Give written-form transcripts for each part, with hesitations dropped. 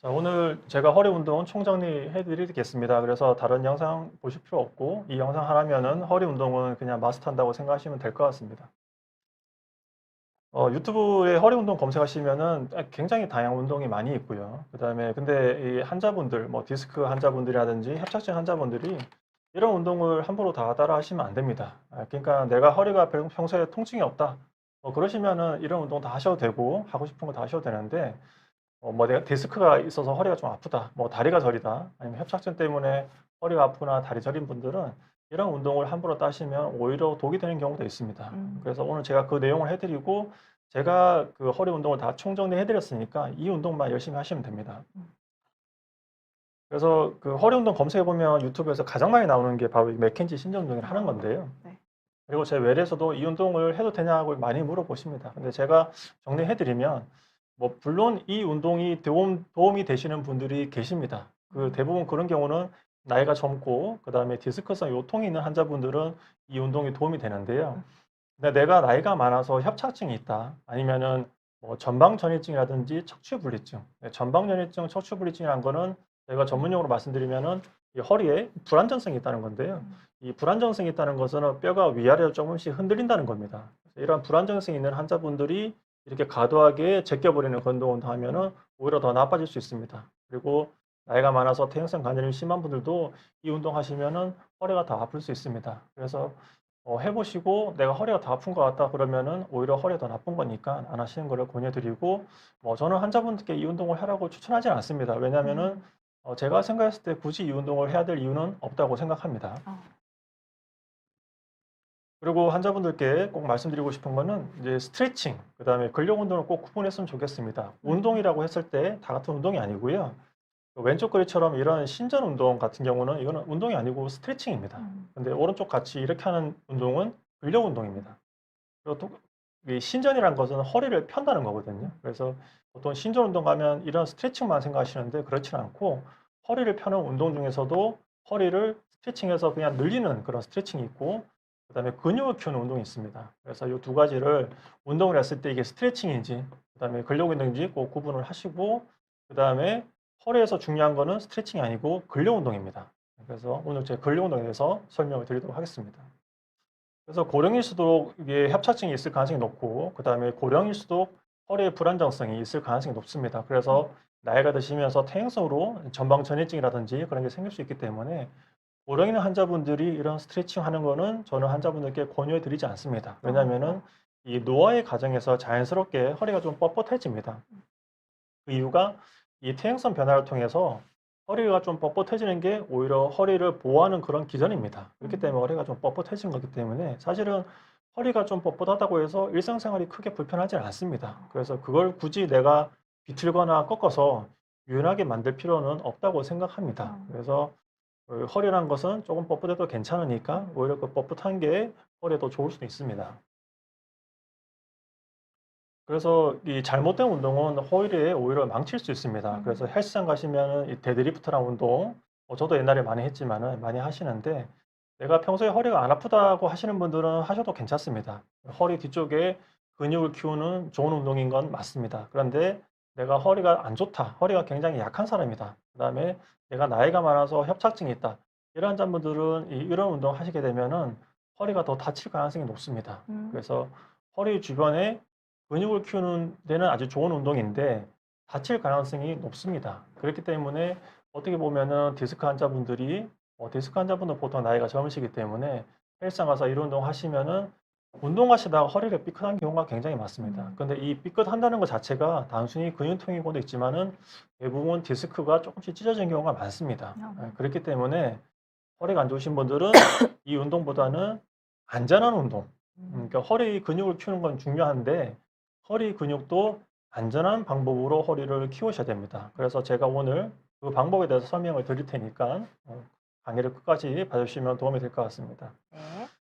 자, 오늘 제가 허리 운동은 총정리해 드리겠습니다. 그래서 다른 영상 보실 필요 없고 이 영상 하나면은 허리 운동은 그냥 마스터한다고 생각하시면 될 것 같습니다. 유튜브에 허리 운동 검색하시면은 굉장히 다양한 운동이 많이 있고요. 그다음에 근데 이 환자분들 뭐 디스크 환자분들이라든지 협착증 환자분들이 이런 운동을 함부로 다 따라 하시면 안 됩니다. 그러니까 내가 허리가 평소에 통증이 없다. 그러시면은 이런 운동 다 하셔도 되고 하고 싶은 거 다 하셔도 되는데 뭐 내가 디스크가 있어서 허리가 좀 아프다, 뭐 다리가 저리다, 아니면 협착증 때문에 허리가 아프거나 다리 저린 분들은 이런 운동을 함부로 따시면 오히려 독이 되는 경우도 있습니다. 음. 그래서 오늘 제가 그 내용을 해드리고 제가 그 허리 운동을 다 총정리해드렸으니까 이 운동만 열심히 하시면 됩니다. 음. 그래서 그 허리 운동 검색해보면 유튜브에서 가장 많이 나오는 게 바로 이 맥켄지 신전 운동을 하는 아. 건데요. 네. 그리고 제 외래에서도 이 운동을 해도 되냐고 많이 물어보십니다. 근데 제가 정리해드리면 뭐 물론 이 운동이 도움이 되시는 분들이 계십니다. 그 음. 대부분 그런 경우는 나이가 젊고 그다음에 디스크성 요통이 있는 환자분들은 이 운동이 도움이 되는데요. 음. 근데 내가 나이가 많아서 협착증이 있다. 아니면은 뭐 전방전이증이라든지 척추분리증. 네, 전방전이증, 척추분리증이라는 거는 제가 전문용어로 말씀드리면은 이 허리에 불안정성이 있다는 건데요. 음. 이 불안정성이 있다는 것은 뼈가 위아래로 조금씩 흔들린다는 겁니다. 이런 불안정성이 있는 환자분들이 이렇게 과도하게 제껴버리는 운동을 하면은 오히려 더 나빠질 수 있습니다. 그리고 나이가 많아서 퇴행성 관절염이 심한 분들도 이 운동 하시면은 허리가 더 아플 수 있습니다. 그래서 해보시고 내가 허리가 더 아픈 것 같다 그러면은 오히려 허리가 더 나쁜 거니까 안 하시는 거를 권해드리고 뭐 저는 환자분들께 이 운동을 하라고 추천하지는 않습니다. 왜냐하면은 음. 제가 생각했을 때 굳이 이 운동을 해야 될 이유는 없다고 생각합니다. 어. 그리고 환자분들께 꼭 말씀드리고 싶은 거는 이제 스트레칭, 그다음에 근력 운동을 꼭 구분했으면 좋겠습니다. 음. 운동이라고 했을 때 다 같은 운동이 아니고요. 왼쪽 그리처럼 이런 신전 운동 같은 경우는 이거는 운동이 아니고 스트레칭입니다. 음. 근데 오른쪽 같이 이렇게 하는 운동은 근력 운동입니다. 그리고 또 이 신전이라는 것은 허리를 편다는 거거든요. 그래서 보통 신전 운동 가면 이런 스트레칭만 생각하시는데 그렇지는 않고 허리를 펴는 운동 중에서도 허리를 스트레칭해서 그냥 늘리는 그런 스트레칭이 있고 그다음에 근육을 키우는 운동이 있습니다. 그래서 이 두 가지를 운동을 했을 때 이게 스트레칭인지 그다음에 근력 운동인지 꼭 구분을 하시고 그다음에 허리에서 중요한 거는 스트레칭이 아니고 근력 운동입니다. 그래서 오늘 제 근력 운동에 대해서 설명을 드리도록 하겠습니다. 그래서 고령일수록 이게 협착증이 있을 가능성이 높고 그다음에 고령일수록 허리의 불안정성이 있을 가능성이 높습니다. 그래서 나이가 드시면서 퇴행성으로 전방전이증이라든지 그런 게 생길 수 있기 때문에 고령 있는 환자분들이 이런 스트레칭 하는 거는 저는 환자분들께 권유해 드리지 않습니다. 어. 왜냐하면은 이 노화의 과정에서 자연스럽게 허리가 좀 뻣뻣해집니다. 그 이유가 이 퇴행성 변화를 통해서 허리가 좀 뻣뻣해지는 게 오히려 허리를 보호하는 그런 기전입니다. 그렇기 때문에 음. 허리가 좀 뻣뻣해진 거기 때문에 사실은 허리가 좀 뻣뻣하다고 해서 일상생활이 크게 불편하지는 않습니다. 그래서 그걸 굳이 내가 비틀거나 꺾어서 유연하게 만들 필요는 없다고 생각합니다. 어. 그래서 허리란 것은 조금 뻣뻣해도 괜찮으니까 오히려 그 뻣뻣한 게 허리에 더 좋을 수도 있습니다. 그래서 이 잘못된 운동은 허리에 오히려 망칠 수 있습니다. 그래서 음. 헬스장 가시면은 이 데드리프트라는 운동, 저도 옛날에 많이 했지만은 많이 하시는데 내가 평소에 허리가 안 아프다고 하시는 분들은 하셔도 괜찮습니다. 허리 뒤쪽에 근육을 키우는 좋은 운동인 건 맞습니다. 그런데 내가 허리가 안 좋다, 허리가 굉장히 약한 사람이다. 그다음에 내가 나이가 많아서 협착증이 있다. 이런 환자분들은 이런 운동 하시게 되면은 허리가 더 다칠 가능성이 높습니다. 음. 그래서 허리 주변에 근육을 키우는 데는 아주 좋은 운동인데 다칠 가능성이 높습니다. 그렇기 때문에 어떻게 보면은 디스크 환자분들이 디스크 환자분은 보통 나이가 젊으시기 때문에 헬스장 가서 이런 운동 하시면은 운동하시다가 허리가 삐끗한 경우가 굉장히 많습니다. 음. 근데 이 삐끗한다는 것 자체가 단순히 근육통인 것도 있지만은 대부분 디스크가 조금씩 찢어진 경우가 많습니다. 어. 그렇기 때문에 허리가 안 좋으신 분들은 이 운동보다는 안전한 운동, 음. 그러니까 허리 근육을 키우는 건 중요한데 허리 근육도 안전한 방법으로 허리를 키우셔야 됩니다. 그래서 제가 오늘 그 방법에 대해서 설명을 드릴 테니까 강의를 끝까지 봐주시면 도움이 될 것 같습니다. 네.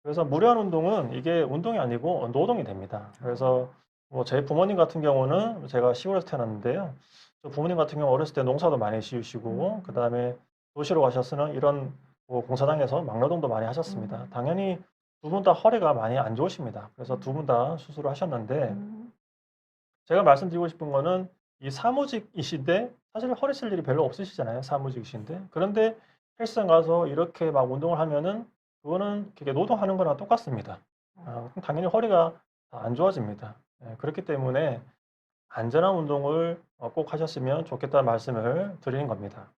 그래서 무료한 운동은 이게 운동이 아니고 노동이 됩니다. 어. 그래서 뭐 제 부모님 같은 경우는 제가 시골에서 태어났는데요. 저 부모님 같은 경우 어렸을 때 농사도 많이 지으시고 음. 그다음에 도시로 가셔서는 이런 뭐 공사장에서 막노동도 많이 하셨습니다. 음. 당연히 두 분 다 허리가 많이 안 좋으십니다. 그래서 두 분 음. 다 수술을 하셨는데 음. 제가 말씀드리고 싶은 거는 이 사무직이신데 사실 허리 쓸 일이 별로 없으시잖아요. 사무직이신데. 그런데 헬스장 가서 이렇게 막 운동을 하면은 그거는 그게 노동하는 거랑 똑같습니다. 그럼 당연히 허리가 안 좋아집니다. 예, 그렇기 때문에 안전한 운동을 꼭 하셨으면 좋겠다는 말씀을 드리는 겁니다.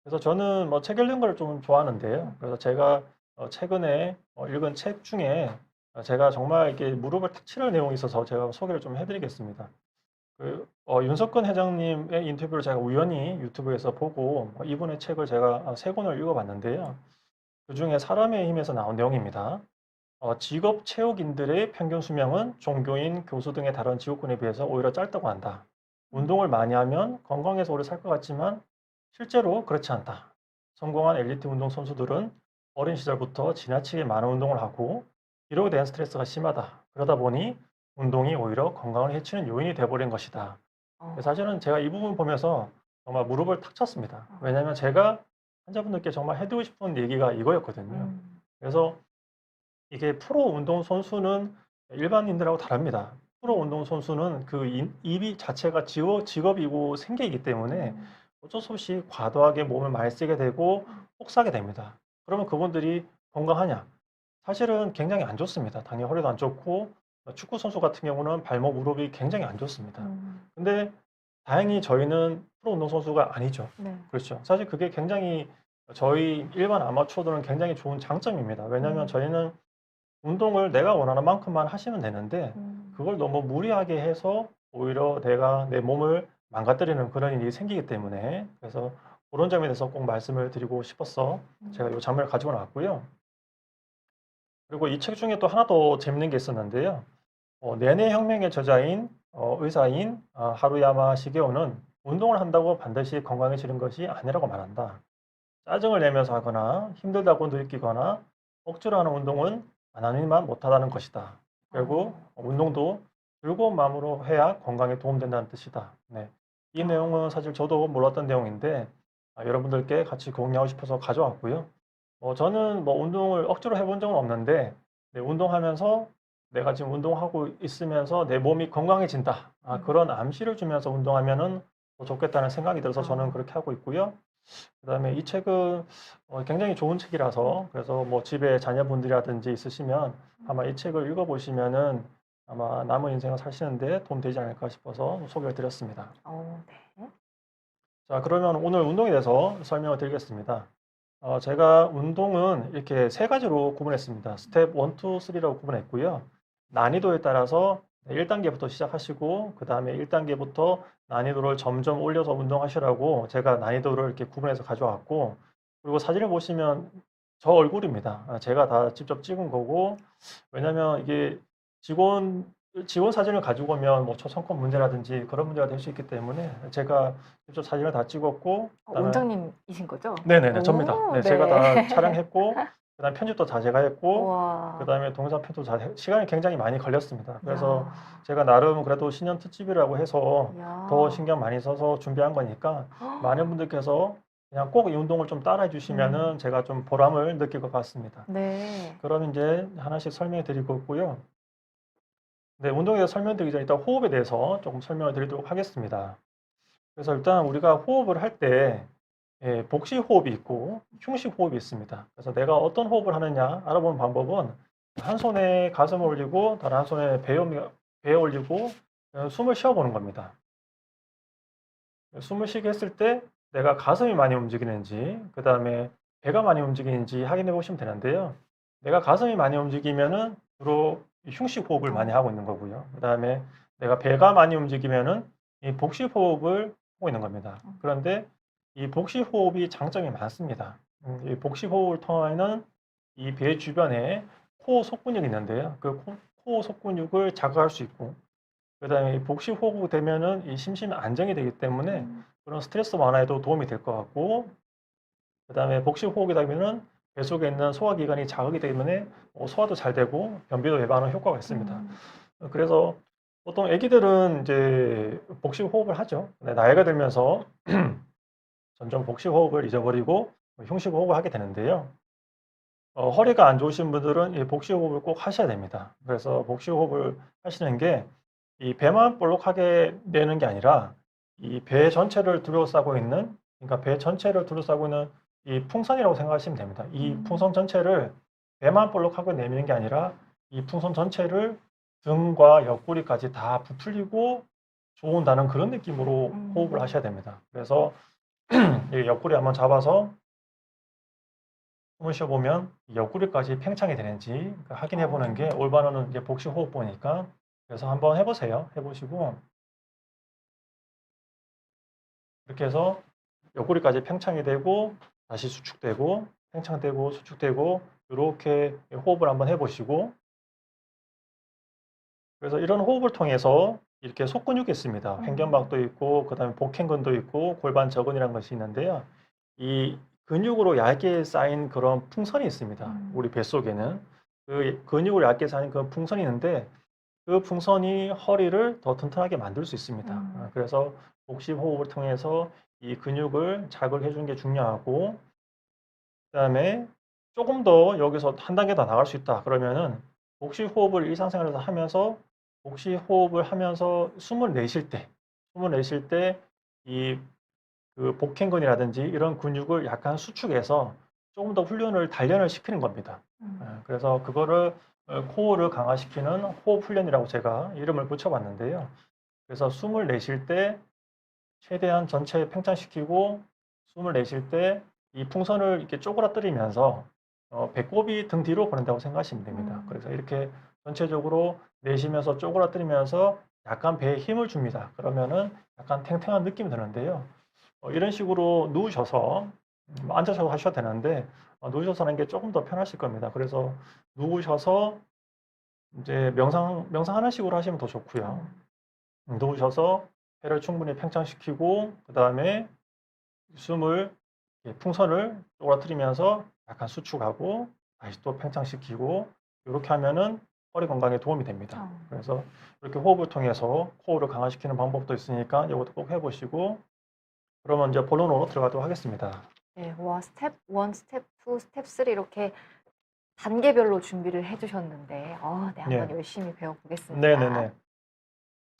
그래서 저는 뭐 책 읽는 걸 좀 좋아하는데요. 그래서 제가 최근에 읽은 책 중에 제가 정말 이게 무릎을 탁 치는 내용이 있어서 제가 소개를 좀 해드리겠습니다. 윤석근 회장님의 인터뷰를 제가 우연히 유튜브에서 보고 이분의 책을 제가 세 권을 읽어봤는데요. 그중에 사람의 힘에서 나온 내용입니다. 직업 체육인들의 평균 수명은 종교인, 교수 등의 다른 직업군에 비해서 오히려 짧다고 한다. 운동을 많이 하면 건강해서 오래 살 것 같지만 실제로 그렇지 않다. 성공한 엘리트 운동 선수들은 어린 시절부터 지나치게 많은 운동을 하고 이로 대한 스트레스가 심하다. 그러다 보니 운동이 오히려 건강을 해치는 요인이 되어버린 것이다. 어. 사실은 제가 이 부분 보면서 정말 무릎을 탁 쳤습니다. 왜냐하면 제가 환자분들께 정말 해드리고 싶은 얘기가 이거였거든요. 음. 그래서 이게 프로 운동 선수는 일반인들하고 다릅니다. 프로 운동 선수는 그 입이 자체가 직업이고 생계이기 때문에 어쩔 수 없이 과도하게 몸을 많이 쓰게 되고 혹사게 됩니다. 그러면 그분들이 건강하냐? 사실은 굉장히 안 좋습니다. 당연히 허리도 안 좋고 축구 선수 같은 경우는 발목, 무릎이 굉장히 안 좋습니다. 근데 다행히 저희는 프로 운동 선수가 아니죠. 네. 그렇죠. 사실 그게 굉장히 저희 일반 아마추어들은 굉장히 좋은 장점입니다. 왜냐하면 저희는 운동을 내가 원하는 만큼만 하시면 되는데 그걸 너무 무리하게 해서 오히려 내가 내 몸을 망가뜨리는 그런 일이 생기기 때문에 그래서 그런 점에 대해서 꼭 말씀을 드리고 싶어서 제가 이 장면을 가지고 나왔고요. 그리고 이 책 중에 또 하나 더 재밌는 게 있었는데요. 내내 혁명의 저자인 의사인 하루야마 시게오는 운동을 한다고 반드시 건강해지는 것이 아니라고 말한다. 짜증을 내면서 하거나 힘들다고 느끼거나 억지로 하는 운동은 안 하니만 못하다는 것이다. 결국 운동도 즐거운 마음으로 해야 건강에 도움된다는 뜻이다. 네. 이 내용은 사실 저도 몰랐던 내용인데 여러분들께 같이 공유하고 싶어서 가져왔고요. 저는 뭐 운동을 억지로 해본 적은 없는데 네, 운동하면서 내가 지금 운동하고 있으면서 내 몸이 건강해진다. 그런 암시를 주면서 운동하면은 더 좋겠다는 생각이 들어서 저는 그렇게 하고 있고요. 그다음에 이 책은 굉장히 좋은 책이라서 그래서 뭐 집에 자녀분들이라든지 있으시면 아마 이 책을 읽어보시면은 아마 남은 인생을 사시는데 도움 되지 않을까 싶어서 소개를 드렸습니다. 네. 자, 그러면 오늘 운동에 대해서 설명을 드리겠습니다. 제가 운동은 이렇게 세 가지로 구분했습니다. 스텝 1, 2, 3라고 구분했고요. 난이도에 따라서 1단계부터 시작하시고 그 다음에 1단계부터 난이도를 점점 올려서 운동하시라고 제가 난이도를 이렇게 구분해서 가져왔고 그리고 사진을 보시면 저 얼굴입니다. 제가 다 직접 찍은 거고 왜냐면 이게 지원 사진을 가지고 오면 뭐 초상권 문제라든지 그런 문제가 될 수 있기 때문에 제가 직접 사진을 다 찍었고 그다음에 원장님이신 거죠? 네네네. 접니다. 네, 제가 네. 다 촬영했고 그다음에 편집도 다 제가 했고 우와. 그다음에 동영상 편집도 다 시간이 굉장히 많이 걸렸습니다. 그래서 야. 제가 나름 그래도 신년 특집이라고 해서 더 야. 신경 많이 써서 준비한 거니까 많은 분들께서 그냥 꼭 이 운동을 좀 따라해 주시면은 제가 좀 보람을 느낄 것 같습니다. 네. 그럼 이제 하나씩 설명해 드리고 있고요. 네, 운동에 대해서 설명드리기 전에 일단 호흡에 대해서 조금 설명을 드리도록 하겠습니다. 그래서 일단 우리가 호흡을 할 때 복식 호흡이 있고 흉식 호흡이 있습니다. 그래서 내가 어떤 호흡을 하느냐 알아보는 방법은 한 손에 가슴을 올리고 다른 한 손에 배에 올리고 숨을 쉬어보는 겁니다. 숨을 쉬게 했을 때 내가 가슴이 많이 움직이는지 그 다음에 배가 많이 움직이는지 확인해 보시면 되는데요. 내가 가슴이 많이 움직이면은 주로 흉식 호흡을 많이 하고 있는 거고요. 그 다음에 내가 배가 많이 움직이면은 이 복식 호흡을 하고 있는 겁니다. 그런데 이 복식 호흡이 장점이 많습니다. 이 복식 호흡을 통하여는 이 배 주변에 코 속근육이 있는데요. 그 코 속근육을 자극할 수 있고 그다음에 이 복식 호흡이 되면은 이 심신이 안정이 되기 때문에 그런 스트레스 완화에도 도움이 될 것 같고 그다음에 복식 호흡이다 보면은 배 속에 있는 소화기관이 자극이 되기 때문에 소화도 잘 되고 변비도 예방하는 효과가 있습니다. 그래서 보통 아기들은 이제 복식 호흡을 하죠. 근데 나이가 들면서 점점 복식 호흡을 잊어버리고 흉식 호흡을 하게 되는데요. 허리가 안 좋으신 분들은 이 복식 호흡을 꼭 하셔야 됩니다. 그래서 복식 호흡을 하시는 게 이 배만 볼록하게 내는 게 아니라 이 배 전체를 둘러싸고 있는, 그러니까 배 전체를 둘러싸고 있는 이 풍선이라고 생각하시면 됩니다. 이 풍선 전체를 배만 볼록하게 내미는 게 아니라 이 풍선 전체를 등과 옆구리까지 다 부풀리고 좋은다는 그런 느낌으로 호흡을 하셔야 됩니다. 그래서 이 옆구리 한번 잡아서 숨을 쉬어보면 이 옆구리까지 팽창이 되는지 확인해 보는 게 올바른 이제 복식 호흡법이니까, 그래서 한번 해보세요. 해보시고 이렇게 해서 옆구리까지 팽창이 되고 다시 수축되고 팽창되고 수축되고 이렇게 호흡을 한번 해보시고, 그래서 이런 호흡을 통해서 이렇게 속근육이 있습니다. 횡견막도 있고 그다음에 복행근도 있고 골반 저근이라는 것이 있는데요. 이 근육으로 얇게 쌓인 그런 풍선이 있습니다. 우리 뱃속에는 그 근육으로 얇게 쌓인 그 풍선이 있는데 그 풍선이 허리를 더 튼튼하게 만들 수 있습니다. 그래서 복식 호흡을 통해서 이 근육을 자극해 주는 게 중요하고, 그다음에 조금 더 여기서 한 단계 더 나갈 수 있다 그러면은 복식 호흡을 일상생활에서 하면서 복식 호흡을 하면서 숨을 내쉴 때 이 그 복행근이라든지 이런 근육을 약간 수축해서 조금 더 훈련을 단련을 시키는 겁니다. 그래서 그거를 코어를 강화시키는 호흡 훈련이라고 제가 이름을 붙여봤는데요. 그래서 숨을 내쉴 때 최대한 전체 팽창시키고, 숨을 내쉴 때 이 풍선을 이렇게 쪼그라뜨리면서 배꼽이 등 뒤로 보낸다고 생각하시면 됩니다. 그래서 이렇게 전체적으로 내쉬면서 쪼그라뜨리면서 약간 배에 힘을 줍니다. 그러면은 약간 탱탱한 느낌이 드는데요. 이런 식으로 누우셔서 앉아서 하셔도 되는데 누우셔서 하는 게 조금 더 편하실 겁니다. 그래서 누우셔서 이제 명상하는 식으로 하시면 더 좋고요. 누우셔서 배를 충분히 팽창시키고 그다음에 숨을 풍선을 쪼그라뜨리면서 약간 수축하고 다시 또 팽창시키고 이렇게 하면은 허리 건강에 도움이 됩니다. 그래서 이렇게 호흡을 통해서 코어를 강화시키는 방법도 있으니까 이것도 꼭 해보시고, 그러면 이제 본론으로 들어가도록 하겠습니다. 네, 와, 스텝 1, 스텝 2, 스텝 3 이렇게 단계별로 준비를 해주셨는데, 네, 한번 네. 열심히 배워보겠습니다. 네네네.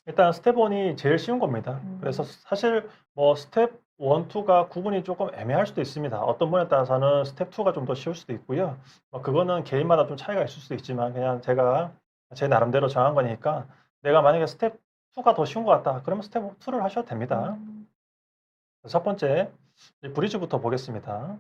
일단 스텝 1이 제일 쉬운 겁니다. 그래서 사실 뭐 스텝 1, 2가 구분이 조금 애매할 수도 있습니다. 어떤 분에 따라서는 스텝 2가 좀 더 쉬울 수도 있고요. 그거는 개인마다 좀 차이가 있을 수도 있지만 그냥 제가 제 나름대로 정한 거니까, 내가 만약에 스텝 2가 더 쉬운 것 같다 그러면 스텝 2를 하셔도 됩니다. 첫 번째 브리즈부터 보겠습니다.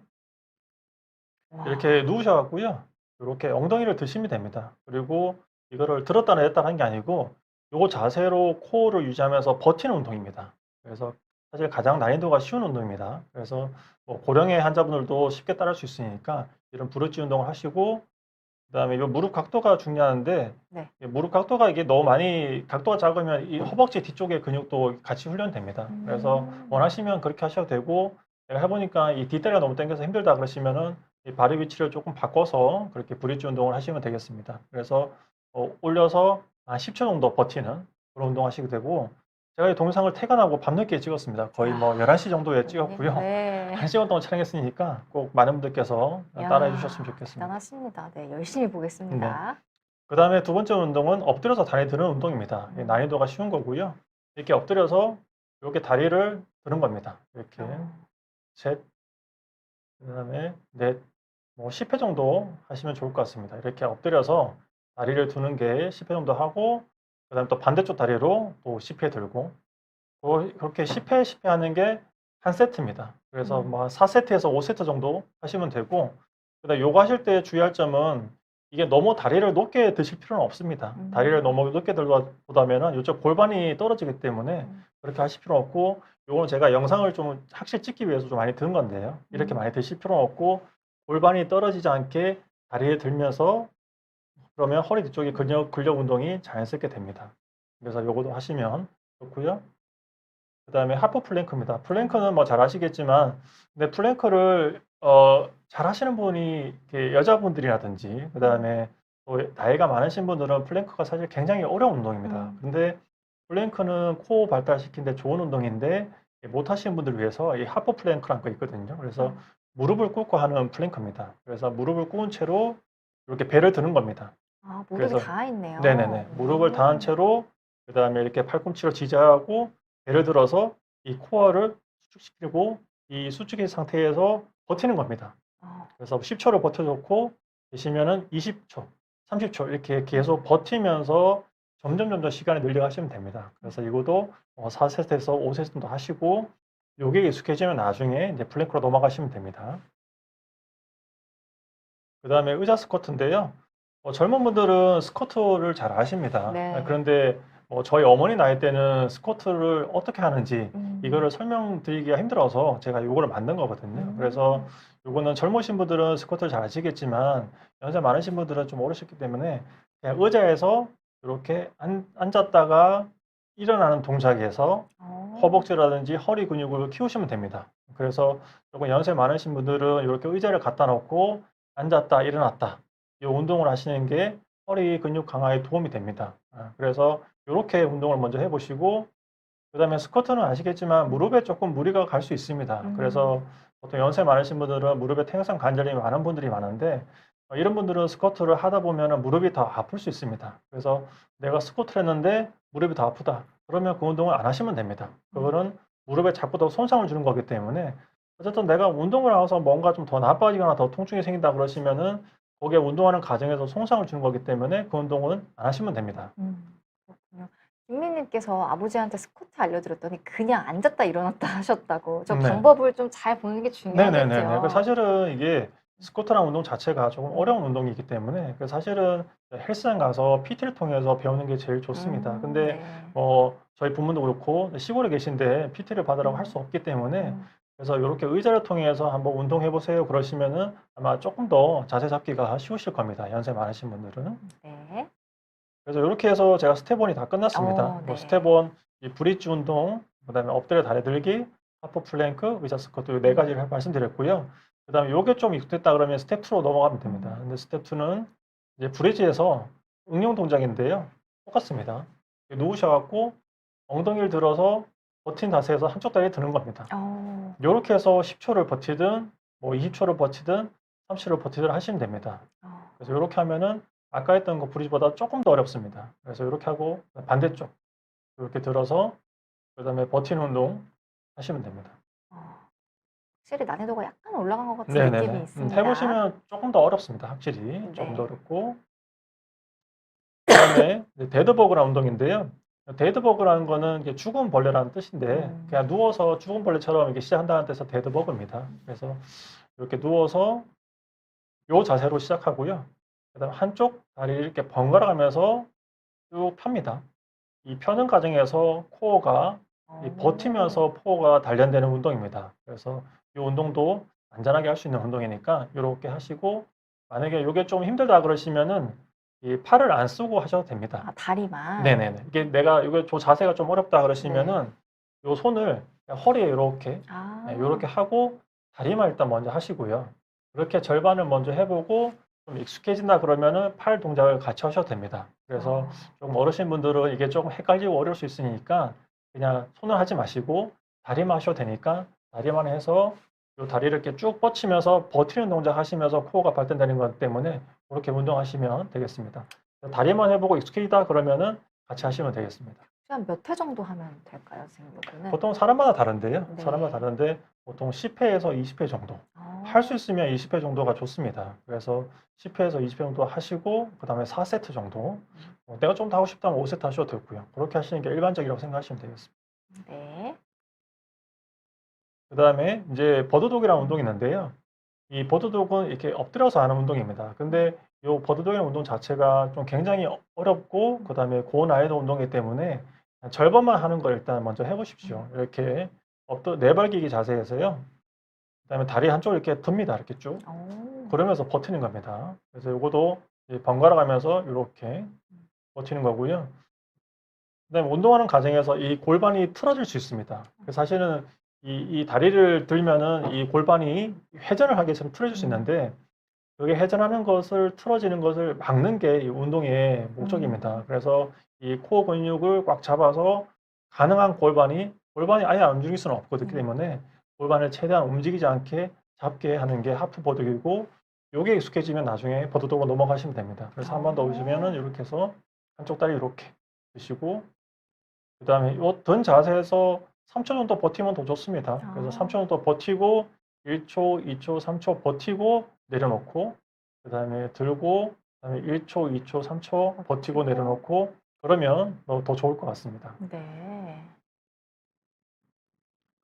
이렇게 누우셔 갖고요. 이렇게 엉덩이를 드시면 됩니다. 그리고 이거를 들었다 내렸다 하는 게 아니고 요 자세로 코어를 유지하면서 버티는 운동입니다. 그래서 사실 가장 난이도가 쉬운 운동입니다. 그래서 뭐 고령의 환자분들도 쉽게 따라할 수 있으니까 이런 브릿지 운동을 하시고, 그다음에 요 무릎 각도가 중요한데 네. 이 무릎 각도가 이게 너무 많이 각도가 작으면 이 허벅지 뒤쪽의 근육도 같이 훈련됩니다. 그래서 원하시면 그렇게 하셔도 되고, 제가 해보니까 이 뒷다리가 너무 당겨서 힘들다 그러시면은 이 발의 위치를 조금 바꿔서 그렇게 브릿지 운동을 하시면 되겠습니다. 그래서 올려서 한 10초 정도 버티는 그런 운동 하시게 되고, 제가 이 동영상을 퇴근하고 밤늦게 찍었습니다. 거의 뭐 11시 정도에 찍었고요. 네. 1시간 동안 촬영했으니까 꼭 많은 분들께서 따라해 주셨으면 좋겠습니다. 대단하십니다. 네, 열심히 보겠습니다. 그 다음에 두 번째 운동은 엎드려서 다리 드는 운동입니다. 난이도가 쉬운 거고요. 이렇게 엎드려서 이렇게 다리를 드는 겁니다. 이렇게 셋, 그 다음에 넷, 뭐 10회 정도 하시면 좋을 것 같습니다. 이렇게 엎드려서 다리를 두는 게 10회 정도 하고, 그 다음에 또 반대쪽 다리로 또 10회 들고, 그렇게 10회, 10회 하는 게 한 세트입니다. 그래서 뭐 4세트에서 5세트 정도 하시면 되고, 그다음에 요거 하실 때 주의할 점은 이게 너무 다리를 높게 드실 필요는 없습니다. 다리를 너무 높게 들보다면은 이쪽 골반이 떨어지기 때문에 그렇게 하실 필요는 없고, 요거는 제가 영상을 좀 확실히 찍기 위해서 좀 많이 든 건데요. 이렇게 많이 드실 필요는 없고, 골반이 떨어지지 않게 다리를 들면서 그러면 허리 뒤쪽의 근력 운동이 자연스럽게 됩니다. 그래서 요거도 하시면 좋고요. 그다음에 하프 플랭크입니다. 플랭크는 뭐 잘 아시겠지만, 근데 플랭크를 잘 하시는 분이 이렇게 여자분들이라든지 그다음에 또 나이가 많으신 분들은 플랭크가 사실 굉장히 어려운 운동입니다. 근데 플랭크는 코어 발달시키는 데 좋은 운동인데 못 하시는 분들을 위해서 이 하프 플랭크라는 거 있거든요. 그래서 무릎을 꿇고 하는 플랭크입니다. 그래서 무릎을 꿇은 채로 이렇게 배를 드는 겁니다. 무릎이 그래서 닿아 있네요. 네네네. 무릎을 닿은 채로 그다음에 이렇게 팔꿈치로 지지하고 예를 들어서 이 코어를 수축시키고 이 수축의 상태에서 버티는 겁니다. 어. 그래서 10초를 버텨놓고 계시면은 20초, 30초 이렇게 계속 버티면서 점점 시간을 늘려가시면 됩니다. 그래서 이것도 4세트에서 5세트 정도 하시고 요게 익숙해지면 나중에 이제 플랭크로 넘어가시면 됩니다. 그다음에 의자 스쿼트인데요. 젊은 분들은 스쿼트를 잘 아십니다. 네. 그런데 저희 어머니 나이 때는 스쿼트를 어떻게 하는지 음. 이거를 설명드리기가 힘들어서 제가 요거를 만든 거거든요. 그래서 요거는 젊으신 분들은 스쿼트를 잘 아시겠지만 연세 많으신 분들은 좀 모르셨기 때문에 그냥 의자에서 이렇게 앉았다가 일어나는 동작에서 어. 허벅지라든지 허리 근육을 키우시면 됩니다. 그래서 조금 연세 많으신 분들은 이렇게 의자를 갖다 놓고 앉았다 일어났다 이 운동을 하시는 게 허리 근육 강화에 도움이 됩니다. 그래서 이렇게 운동을 먼저 해보시고 그다음에 스쿼트는 아시겠지만 무릎에 조금 무리가 갈 수 있습니다. 그래서 보통 연세 많으신 분들은 무릎에 퇴행성 관절염이 많은 분들이 많은데 이런 분들은 스쿼트를 하다 보면 무릎이 더 아플 수 있습니다. 그래서 내가 스쿼트를 했는데 무릎이 더 아프다. 그러면 그 운동을 안 하시면 됩니다. 그거는 무릎에 자꾸 더 손상을 주는 거기 때문에 어쨌든 내가 운동을 하면서 뭔가 좀 더 나빠지거나 더 통증이 생긴다 그러시면은 거기에 운동하는 과정에서 손상을 주는 거기 때문에 그 운동은 안 하시면 됩니다. 그렇군요. 김민님께서 아버지한테 스쿼트 알려드렸더니 그냥 앉았다 일어났다 하셨다고. 저 네. 방법을 좀 잘 보는 게 네네네네. 중요하겠죠. 그 사실은 이게 스쿼트라는 운동 자체가 조금 어려운 운동이기 때문에 그 사실은 헬스장 가서 PT를 통해서 배우는 게 제일 좋습니다. 근데 네. 저희 부모도 그렇고 시골에 계신데 PT를 받으라고 할 수 없기 때문에 그래서 이렇게 의자를 통해서 한번 운동해 보세요 그러시면은 아마 조금 더 자세 잡기가 쉬우실 겁니다. 연세 많으신 분들은. 네. 그래서 이렇게 해서 제가 스텝 1이 다 끝났습니다. 네. 스텝 1, 이 브릿지 운동, 그다음에 엎드려 다리 들기, 하프 플랭크, 의자 스쿼트 이 네 가지를 말씀드렸고요. 그다음에 요게 좀 익숙했다 그러면 스텝 2로 넘어가면 됩니다. 근데 스텝 2는 이제 브릿지에서 응용 동작인데요. 똑같습니다. 누우셔 갖고 엉덩이를 들어서 버틴 자세에서 한쪽 다리에 드는 겁니다. 요렇게 해서 10초를 버티든 20초를 버티든 30초를 버티든 하시면 됩니다. 그래서 요렇게 하면은 아까 했던 거 브릿지보다 조금 더 어렵습니다. 그래서 이렇게 하고 반대쪽 이렇게 들어서 그다음에 버티는 운동 하시면 됩니다. 확실히 난이도가 약간 올라간 것 같은 네네네. 느낌이 있습니다. 해보시면 조금 더 어렵습니다. 확실히 조금 더 네. 어렵고 그다음에 데드버그라는 운동인데요. 데드버그라는 거는 이게 죽은 벌레라는 뜻인데 그냥 누워서 죽은 벌레처럼 이렇게 시작한다는 뜻에서 데드버그입니다. 그래서 이렇게 누워서 요 자세로 시작하고요. 그다음 한쪽 다리를 이렇게 번갈아 가면서 쭉 펴니다. 이 펴는 과정에서 코어가 이 버티면서 코어가 단련되는 운동입니다. 그래서 이 운동도 안전하게 할 수 있는 운동이니까 이렇게 하시고 만약에 이게 좀 힘들다 그러시면은 이 팔을 안 쓰고 하셔도 됩니다. 아, 다리만. 네네네. 이게 내가 이거 저 자세가 좀 어렵다 네. 그러시면은 요 손을 그냥 허리에 이렇게 이렇게 하고 다리만 일단 먼저 하시고요. 그렇게 절반을 먼저 해보고 좀 익숙해진다 그러면은 팔 동작을 같이 하셔도 됩니다. 그래서 좀 어르신분들은 이게 조금 헷갈리고 어려울 수 있으니까 그냥 손을 하지 마시고 다리만 하셔도 되니까 다리만 해서 요 다리를 이렇게 쭉 뻗치면서 버티는 동작 하시면서 코어가 발달되는 것 때문에 그렇게 운동하시면 되겠습니다. 다리만 해보고 익숙해지다 그러면은 같이 하시면 되겠습니다. 한 몇 회 정도 하면 될까요, 선생님? 요거는? 보통 사람마다 다른데요. 네. 사람마다 다른데 보통 10회에서 20회 정도. 할 수 있으면 20회 정도가 좋습니다. 그래서 10회에서 20회 정도 하시고 그다음에 4세트 정도. 내가 좀 더 하고 싶다면 5세트 하셔도 되고요. 그렇게 하시는 게 일반적이라고 생각하시면 되겠습니다. 네. 그다음에 이제 버드독이라는 운동이 있는데요. 이 버드독은 이렇게 엎드려서 하는 운동입니다. 근데 이 버드독이라는 운동 자체가 좀 굉장히 어렵고 그다음에 고난이도 운동이기 때문에 절반만 하는 걸 일단 먼저 해보십시오. 이렇게 내발기기 자세에서요. 그다음에 다리 한쪽을 이렇게 듭니다. 이렇게 쭉. 그러면서 버티는 겁니다. 그래서 이것도 번갈아 가면서 이렇게 버티는 거고요. 그다음에 운동하는 과정에서 이 골반이 틀어질 수 있습니다. 그래서 사실은 이 다리를 들면은 이 골반이 회전을 하게 좀 틀어질 수 있는데 여기 회전하는 것을 틀어지는 것을 막는 게 이 운동의 목적입니다. 그래서 이 코어 근육을 꽉 잡아서 가능한 골반이 아예 안 움직일 수는 없기 때문에 골반을 최대한 움직이지 않게 잡게 하는 게 하프 버드이고 요게 익숙해지면 나중에 버드독으로 넘어가시면 됩니다. 그래서 한 번 더 보시면은 이렇게 해서 한쪽 다리 이렇게 드시고 그다음에 요 든 자세에서 3초 정도 버티면 더 좋습니다. 그래서 아. 3초 정도 버티고 1초, 2초, 3초 버티고 내려놓고 그다음에 들고 그다음에 1초, 2초, 3초 버티고 버티고. 내려놓고 그러면 더 좋을 것 같습니다. 네.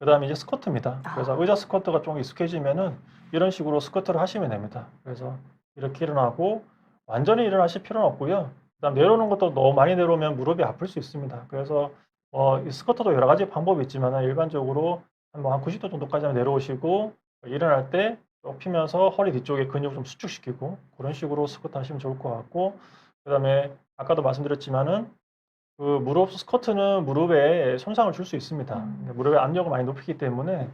그다음에 이제 스쿼트입니다. 그래서 아. 의자 스쿼트가 좀 익숙해지면은 이런 식으로 스쿼트를 하시면 됩니다. 그래서 이렇게 일어나고 완전히 일어나실 필요는 없고요. 그다음 내려오는 것도 너무 많이 내려오면 무릎이 아플 수 있습니다. 그래서 이 스쿼트도 여러 가지 방법이 있지만 일반적으로 한 90도 정도까지 내려오시고 일어날 때 쭉 피면서 허리 뒤쪽에 근육을 좀 수축시키고 그런 식으로 스쿼트 하시면 좋을 것 같고 그다음에 아까도 말씀드렸지만은 그 무릎 스쿼트는 무릎에 손상을 줄 수 있습니다. 무릎의 압력을 많이 높이기 때문에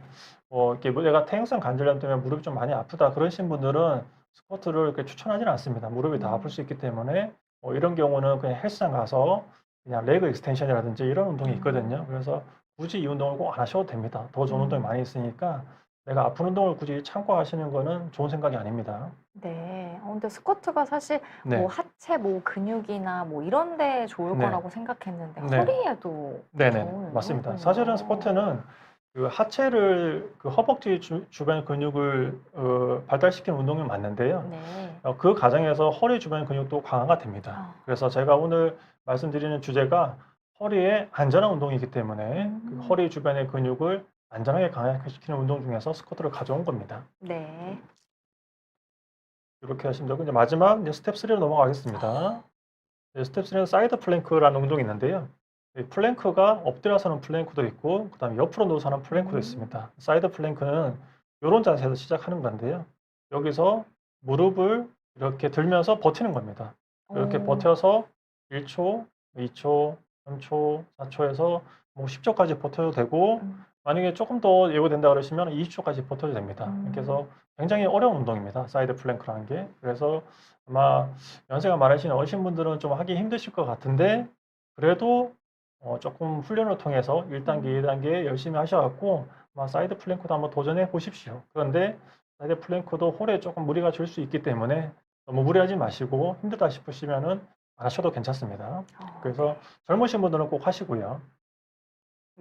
이렇게 뭐 내가 퇴행성 관절염 때문에 무릎이 좀 많이 아프다 그러신 분들은 스쿼트를 이렇게 추천하지는 않습니다. 무릎이 다 아플 수 있기 때문에 이런 경우는 그냥 헬스장 가서 그냥 레그 익스텐션이라든지 이런 운동이 있거든요. 그래서 굳이 이 운동을 꼭 안 하셔도 됩니다. 더 좋은 운동이 많이 있으니까 내가 아픈 운동을 굳이 참고 하시는 거는 좋은 생각이 아닙니다. 네. 근데 스쿼트가 사실 뭐 네, 하체 뭐 근육이나 뭐 이런 데 좋을 네, 거라고 생각했는데 네. 허리에도 네네, 좋은 맞습니다. 운동이군요. 사실은 스쿼트는 그 하체를 그 허벅지 주변 근육을 발달시키는 운동이 맞는데요. 네. 그 과정에서 허리 주변 근육도 강화가 됩니다. 아. 그래서 제가 오늘 말씀드리는 주제가 허리의 안전한 운동이기 때문에 그 허리 주변의 근육을 안전하게 강화시키는 운동 중에서 스쿼트를 가져온 겁니다. 네. 이렇게 하시면 되고 이제 마지막 이제 스텝 3로 넘어가겠습니다. 네, 스텝 3는 사이드 플랭크라는 운동이 있는데요. 이 플랭크가 엎드려서 하는 플랭크도 있고 그다음에 옆으로 누워서 하는 플랭크도 있습니다. 사이드 플랭크는 이런 자세에서 시작하는 건데요. 여기서 무릎을 이렇게 들면서 버티는 겁니다. 이렇게 오. 버텨서 1초, 2초, 3초, 4초에서 뭐 10초까지 버텨도 되고 음. 만약에 조금 더 예고된다 그러시면 20초까지 버텨도 됩니다. 이렇게 해서 굉장히 어려운 운동입니다. 사이드 플랭크라는 게. 그래서 아마 연세가 많으신 어르신분들은 좀 하기 힘드실 것 같은데 그래도 조금 훈련을 통해서 1단계, 2단계 열심히 하셔 갖고 아마 사이드 플랭크도 한번 도전해 보십시오. 그런데 사이드 플랭크도 홀에 조금 무리가 줄 수 있기 때문에 너무 무리하지 마시고 힘들다 싶으시면은 안 하셔도 괜찮습니다. 그래서 네. 젊으신 분들은 꼭 하시고요.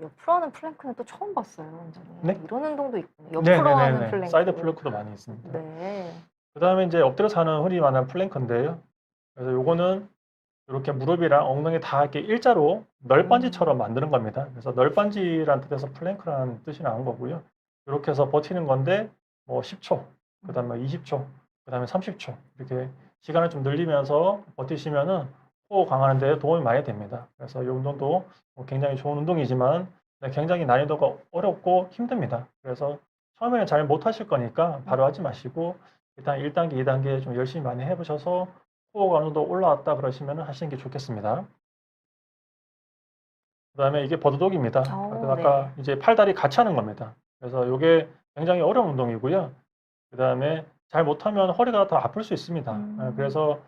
옆으로 하는 플랭크는 또 처음 봤어요, 원장님. 네? 이런 운동도 있군요. 옆으로 하는 네네네네. 사이드 플랭크. 플랭크도 많이 있습니다. 네. 그다음에 이제 엎드려서 하는 흔히 말하는 플랭크인데요. 그래서 요거는 이렇게 무릎이랑 엉덩이 다 이렇게 일자로 널빤지처럼 만드는 겁니다. 그래서 널빤지라는 뜻에서 플랭크라는 뜻이 나온 거고요. 이렇게 해서 버티는 건데 뭐 10초, 그다음에 20초, 그다음에 30초 이렇게 시간을 좀 늘리면서 버티시면은 호흡 강화하는 데 도움이 많이 됩니다. 그래서 이 운동도 굉장히 좋은 운동이지만 굉장히 난이도가 어렵고 힘듭니다. 그래서 처음에는 잘 못하실 거니까 바로 하지 마시고 일단 1단계, 2단계 좀 열심히 많이 해보셔서 호흡 어느 정도 올라왔다 그러시면 하시는 게 좋겠습니다. 그다음에 이게 버드독입니다. 아까 네. 이제 팔다리 같이 하는 겁니다. 그래서 이게 굉장히 어려운 운동이고요. 그다음에 잘 못하면 허리가 더 아플 수 있습니다. 그래서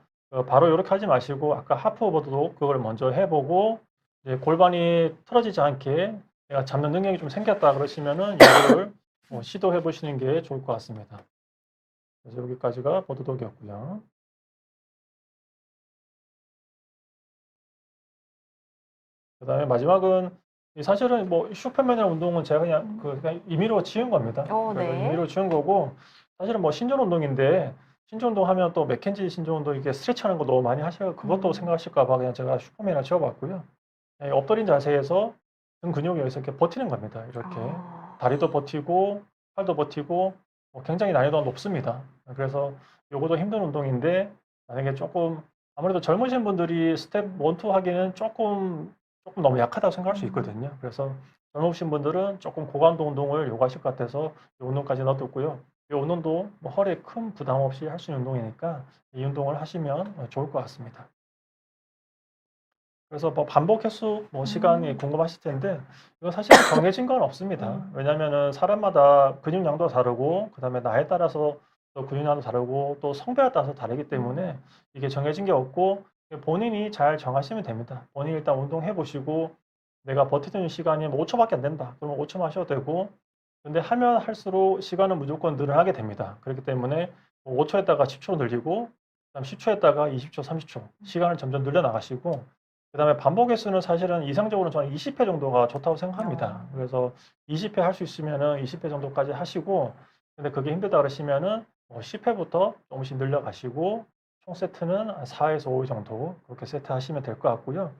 바로 이렇게 하지 마시고 아까 하프 버드독 그걸 먼저 해보고 이제 골반이 틀어지지 않게 내가 잡는 능력이 좀 생겼다 그러시면은 이거를 시도해 보시는 게 좋을 것 같습니다. 그래서 여기까지가 버드독이었고요. 그다음에 마지막은 사실은 뭐 슈퍼맨의 운동은 제가 그냥 임의로 지은 겁니다. 그래서 네. 임의로 지은 거고 사실은 뭐 신전 운동인데 신전 운동 하면 또 맥켄지 신전 운동 이게 스트레치하는 거 너무 많이 하셔 그것도 생각하실까 봐 그냥 제가 슈퍼맨을 지어봤고요. 엎드린 자세에서 등 근육이 여기서 이렇게 버티는 겁니다. 이렇게 다리도 버티고 팔도 버티고 굉장히 난이도가 높습니다. 그래서 요것도 힘든 운동인데 만약에 조금 아무래도 젊으신 분들이 스텝 1, 2 하기는 조금 너무 약하다고 생각할 수 있거든요. 그래서 젊으신 분들은 조금 고강도 운동을 요구하실 것 같아서 이 운동까지 넣어뒀고요. 이 운동도 뭐 허리에 큰 부담 없이 할 수 있는 운동이니까 이 운동을 하시면 좋을 것 같습니다. 그래서 뭐 반복 횟수, 뭐 시간이 궁금하실 텐데 이건 사실 정해진 건 없습니다. 왜냐면은 사람마다 근육량도 다르고 그다음에 나이에 따라서 또 근육량도 다르고 또 성별에 따라서 다르기 때문에 이게 정해진 게 없고 본인이 잘 정하시면 됩니다. 본인이 일단 운동해 보시고 내가 버티는 시간이 뭐 5초밖에 안 된다. 그러면 5초만 하셔도 되고 근데 하면 할수록 시간은 무조건 늘어나게 됩니다. 그렇기 때문에 5초에다가 10초로 늘리고 그다음 10초에다가 20초, 30초 시간을 점점 늘려 나가시고 그다음에 반복 횟수는 사실은 이상적으로 저는 20회 정도가 좋다고 생각합니다. 그래서 20회 할 수 있으면은 20회 정도까지 하시고, 근데 그게 힘들다 그러시면은 뭐 10회부터 조금씩 늘려가시고, 총 세트는 한 4에서 5회 정도 그렇게 세트 하시면 될 것 같고요.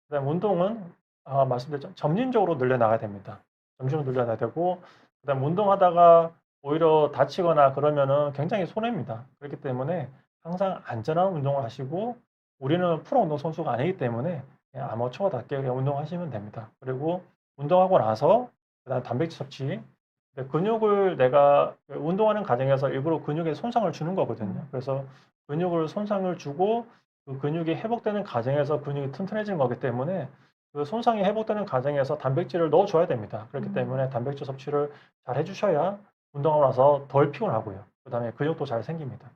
그다음에 운동은 말씀드렸죠. 점진적으로 늘려나가야 됩니다. 점진적으로 늘려나가야 되고, 그다음에 운동하다가 오히려 다치거나 그러면은 굉장히 손해입니다. 그렇기 때문에 항상 안전한 운동을 하시고, 우리는 프로 운동선수가 아니기 때문에 그냥 아마추어답게 그냥 운동하시면 됩니다. 그리고 운동하고 나서 그다음 단백질 섭취. 근육을 내가 운동하는 과정에서 일부러 근육에 손상을 주는 거거든요. 그래서 근육을 손상을 주고 그 근육이 회복되는 과정에서 근육이 튼튼해지는 거기 때문에 그 손상이 회복되는 과정에서 단백질을 넣어줘야 됩니다. 그렇기 때문에 단백질 섭취를 잘 해주셔야 운동하고 나서 덜 피곤하고요. 그다음에 근육도 잘 생깁니다.